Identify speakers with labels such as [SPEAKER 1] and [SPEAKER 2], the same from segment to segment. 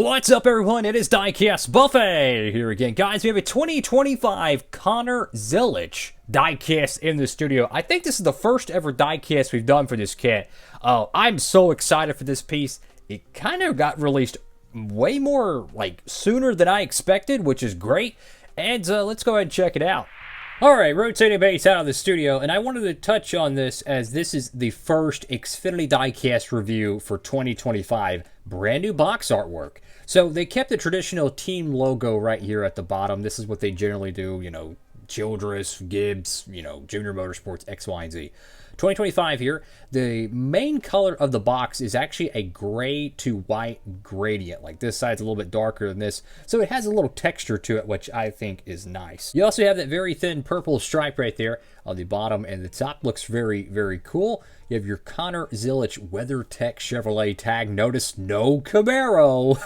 [SPEAKER 1] What's up, everyone? It is Diecastbuffet here again. Guys, we have a 2025 Connor Zilisch diecast in the studio. I think this is the first ever diecast we've done for this kit. I'm so excited for this piece. It kind of got released way more, sooner than I expected, which is great. And let's go ahead and check it out. Alright, rotating base out of the studio, and I wanted to touch on this as this is the first Xfinity diecast review for 2025. Brand new box artwork. So they kept the traditional team logo right here at the bottom. This is what they generally do, Childress, Gibbs, Junior Motorsports, X, Y, and Z. 2025 here, the main color of the box is actually a gray to white gradient. Like this side's a little bit darker than this, so it has a little texture to it, which I think is nice. You also have that very thin purple stripe right there on the bottom, and the top looks very, very cool. You have your Connor Zilisch WeatherTech Chevrolet tag. Notice no Camaro.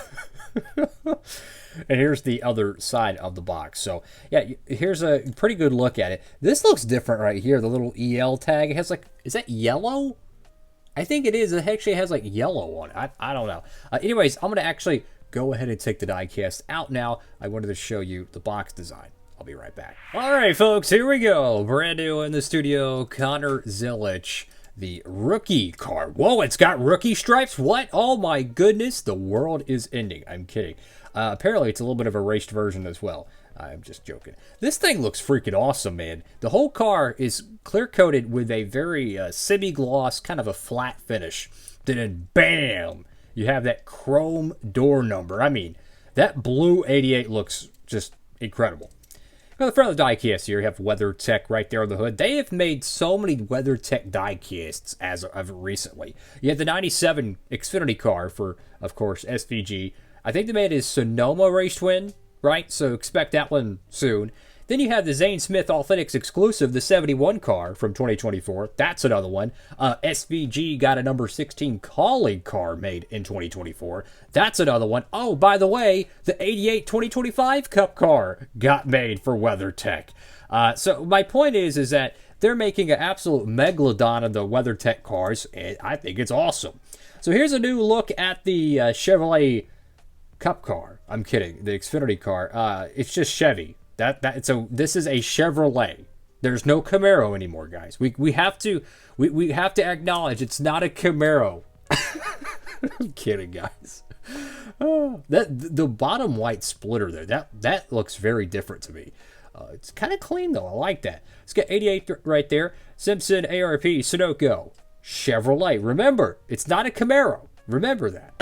[SPEAKER 1] And here's the other side of the box. So, yeah, here's a pretty good look at it. This looks different right here. The little EL tag. It has is that yellow? I think it is. It actually has yellow on it. I don't know. Anyways, I'm going to actually go ahead and take the diecast out now. I wanted to show you the box design. I'll be right back. All right, folks, here we go. Brand new in the studio, Connor Zilisch. The rookie car. Whoa, it's got rookie stripes? What? Oh my goodness, the world is ending. I'm kidding. Apparently, it's a little bit of a raced version as well. I'm just joking. This thing looks freaking awesome, man. The whole car is clear-coated with a very semi-gloss, kind of a flat finish. Then, bam, you have that chrome door number. I mean, that blue 88 looks just incredible. On the front of the diecast here, you have WeatherTech right there on the hood. They have made so many WeatherTech diecasts as of recently. You have the 97 Xfinity car for, of course, SVG. I think they made his Sonoma race win, right? So expect that one soon. Then you have the Zane Smith Authentics exclusive, the 71 car from 2024. That's another one. SVG got a number 16 colleague car made in 2024. That's another one. Oh, by the way, the 88 2025 Cup car got made for WeatherTech. So my point is that they're making an absolute megalodon of the WeatherTech cars, and I think it's awesome. So here's a new look at the Chevrolet Cup car. I'm kidding. The Xfinity car. It's just Chevy. So this is a Chevrolet. There's no Camaro anymore, guys. We have to acknowledge it's not a Camaro. I'm kidding, guys. The bottom white splitter there, that looks very different to me. It's kind of clean though. I like that. It's got 88 right there. Simpson, ARP, Sunoco, Chevrolet. Remember, it's not a Camaro. Remember that.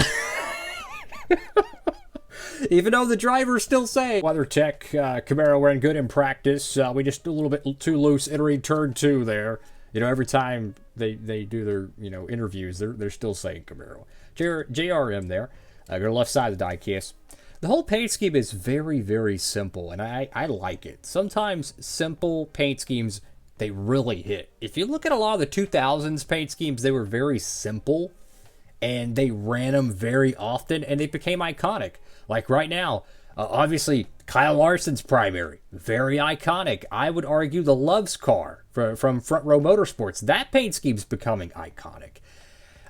[SPEAKER 1] Even though the drivers still say WeatherTech, Camaro ran good in practice. We just a little bit too loose entering turn 2 there. Every time they do their interviews, they're still saying Camaro. JRM there. Go to left side of the diecast. The whole paint scheme is very, very simple, and I like it. Sometimes simple paint schemes, they really hit. If you look at a lot of the 2000s paint schemes, they were very simple, and they ran them very often, and they became iconic. Like right now, obviously, Kyle Larson's primary, very iconic. I would argue the Love's car from Front Row Motorsports, that paint scheme's becoming iconic.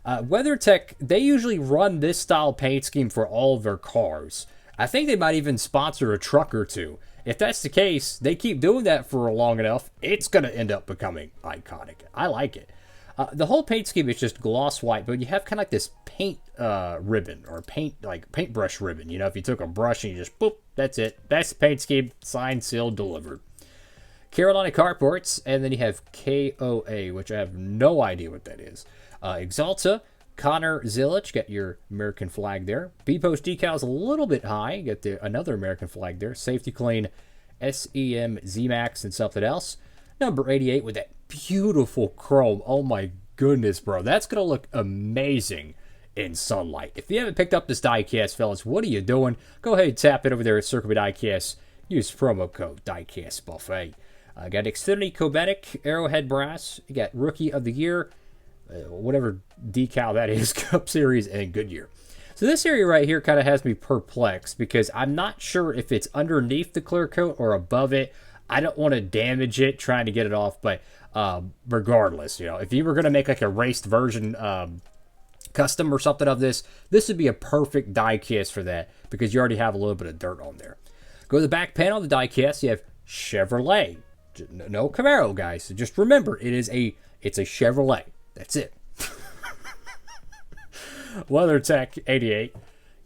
[SPEAKER 1] WeatherTech, they usually run this style paint scheme for all of their cars. I think they might even sponsor a truck or two. If that's the case, they keep doing that for long enough, it's going to end up becoming iconic. I like it. The whole paint scheme is just gloss white, but you have kind of like this paint ribbon or paintbrush ribbon. If you took a brush and you just boop, that's it. That's the paint scheme. Signed, sealed, delivered. Carolina carports, and then you have KOA, which I have no idea what that is. Exalta, Connor Zilisch, got your American flag there. B-post decals a little bit high. Get another American flag there. Safety clean, SEM Z-Max, and something else. Number 88 with that beautiful chrome. Oh my goodness, bro. That's going to look amazing in sunlight. If you haven't picked up this diecast, fellas, what are you doing? Go ahead and tap it over there at Circle Diecast. Use promo code Diecastbuffet. Got Xfinity Kobetic Arrowhead Brass. You got Rookie of the Year, whatever decal that is, Cup Series, and Goodyear. So this area right here kind of has me perplexed because I'm not sure if it's underneath the clear coat or above it. I don't want to damage it trying to get it off, but regardless, if you were going to make a raced version custom or something of this, this would be a perfect die cast for that because you already have a little bit of dirt on there. Go to the back panel of the die cast. You have Chevrolet. No Camaro, guys. So just remember, it's a Chevrolet. That's it. WeatherTech 88.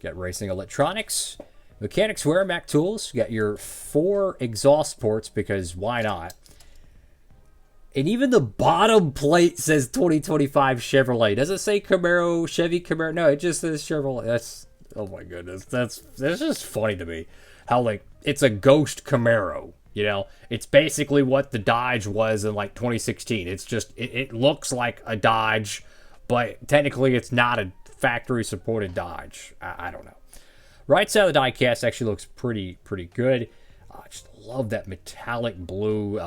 [SPEAKER 1] Got racing electronics. Mechanics Wear Mac Tools. You got your 4 exhaust ports because why not? And even the bottom plate says 2025 Chevrolet. Does it say Camaro, Chevy Camaro? No, it just says Chevrolet. That's, oh my goodness. That's just funny to me. How, like, it's a ghost Camaro. You know, it's basically what the Dodge was in like 2016. It's just, it looks like a Dodge, but technically it's not a factory supported Dodge. I don't know. Right side of the die cast actually looks pretty good. I just love that metallic blue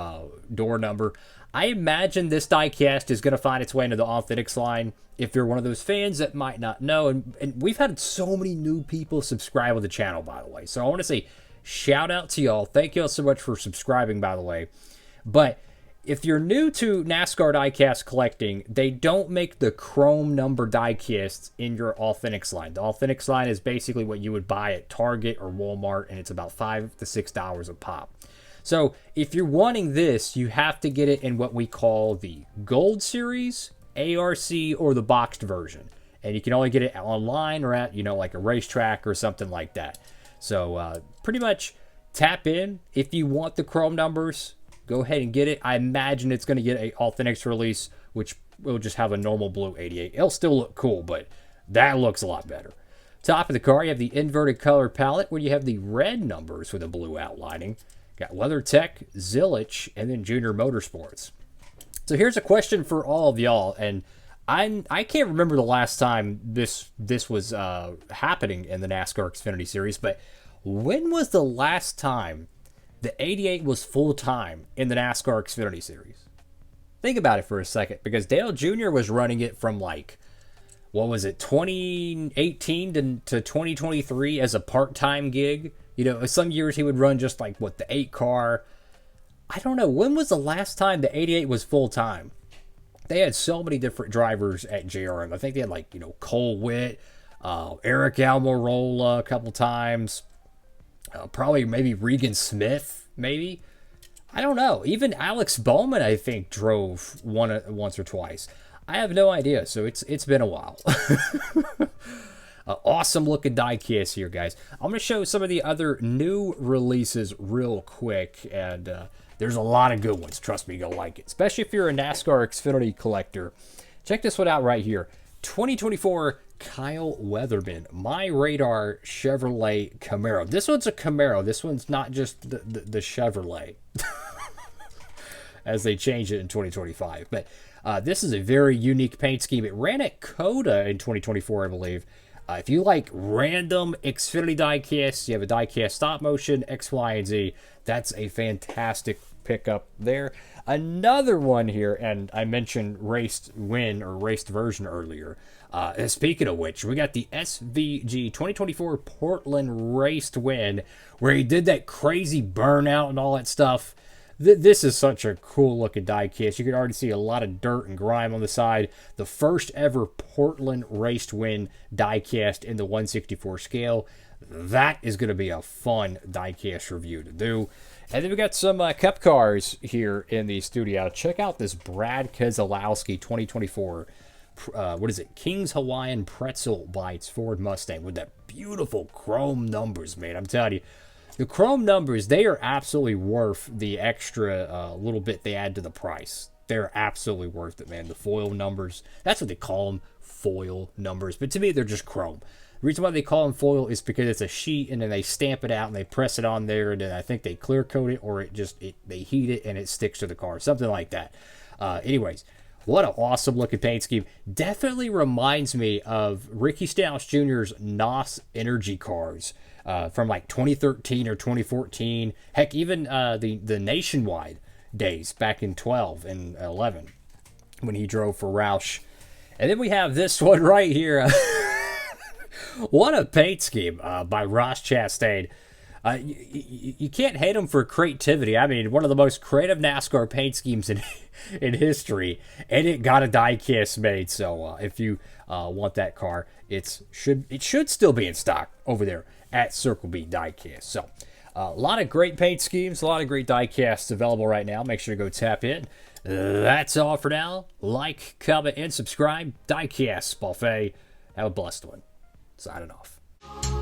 [SPEAKER 1] door number. I imagine this die cast is going to find its way into the Authentics line. If you're one of those fans that might not know, and we've had so many new people subscribe to the channel, by the way. So I want to say shout out to y'all. Thank y'all so much for subscribing, by the way. But if you're new to NASCAR diecast collecting, they don't make the chrome number diecasts in your Authentics line. The Authentics line is basically what you would buy at Target or Walmart, and it's about $5 to $6 a pop. So if you're wanting this, you have to get it in what we call the Gold Series, ARC, or the boxed version. And you can only get it online or at, like a racetrack or something like that. So pretty much tap in. If you want the chrome numbers, go ahead and get it. I imagine it's going to get a Authentics release, which will just have a normal blue 88. It'll still look cool, but that looks a lot better. Top of the car, you have the inverted color palette where you have the red numbers with a blue outlining. Got WeatherTech, Zilisch, and then Junior Motorsports. So here's a question for all of y'all, and I can't remember the last time this was happening in the NASCAR Xfinity Series, but when was the last time the 88 was full-time in the NASCAR Xfinity Series? Think about it for a second, because Dale Jr. was running it from, like, what was it, 2018 to 2023 as a part-time gig. Some years he would run just like, the 8 car. I don't know. When was the last time the 88 was full-time? They had so many different drivers at JRM. I think they had, Cole Witt, Eric Almirola a couple times. Probably maybe Regan Smith, maybe. I don't know. Even Alex Bowman, I think, drove once or twice. I have no idea. So it's been a while. Awesome looking diecast here, guys. I'm going to show some of the other new releases real quick, and there's a lot of good ones. Trust me, you'll like it, especially if you're a NASCAR Xfinity collector. Check this one out right here. 2024 Kyle Weatherman, My Radar Chevrolet Camaro. This one's a Camaro. This one's not just the Chevrolet, as they change it in 2025. But this is a very unique paint scheme. It ran at COTA in 2024, I believe. If you like random Xfinity diecasts, you have a diecast stop motion, X, Y, and Z, that's a fantastic pickup there. Another one here, and I mentioned raced win or raced version earlier. And speaking of which, we got the SVG 2024 Portland raced win, where he did that crazy burnout and all that stuff. This is such a cool looking diecast. You can already see a lot of dirt and grime on the side. The first ever Portland raced win diecast in the 1/64 scale. That is going to be a fun diecast review to do. And then we got some cup cars here in the studio. Check out this Brad Keselowski 2024. What is it? King's Hawaiian Pretzel Bites Ford Mustang with that beautiful chrome numbers, man. I'm telling you. The chrome numbers, they are absolutely worth the extra little bit they add to the price. They're absolutely worth it, man. The foil numbers, that's what they call them, foil numbers. But to me, they're just chrome. The reason why they call them foil is because it's a sheet, and then they stamp it out, and they press it on there, and then I think they clear coat it, or they heat it, and it sticks to the car. Something like that. Anyways, what an awesome looking paint scheme. Definitely reminds me of Ricky Stenhouse Jr.'s NOS Energy cars. From like 2013 or 2014. Heck, even the Nationwide days back in 12 and 11 when he drove for Roush. And then we have this one right here. What a paint scheme by Ross Chastain. You can't hate them for creativity. I mean, one of the most creative NASCAR paint schemes in history, and it got a diecast made. So if you want that car, it should still be in stock over there at Circle B Diecast. So a lot of great paint schemes, a lot of great diecasts available right now. Make sure to go tap in. That's all for now. Like, comment, and subscribe. Diecastbuffet. Have a blessed one. Signing off.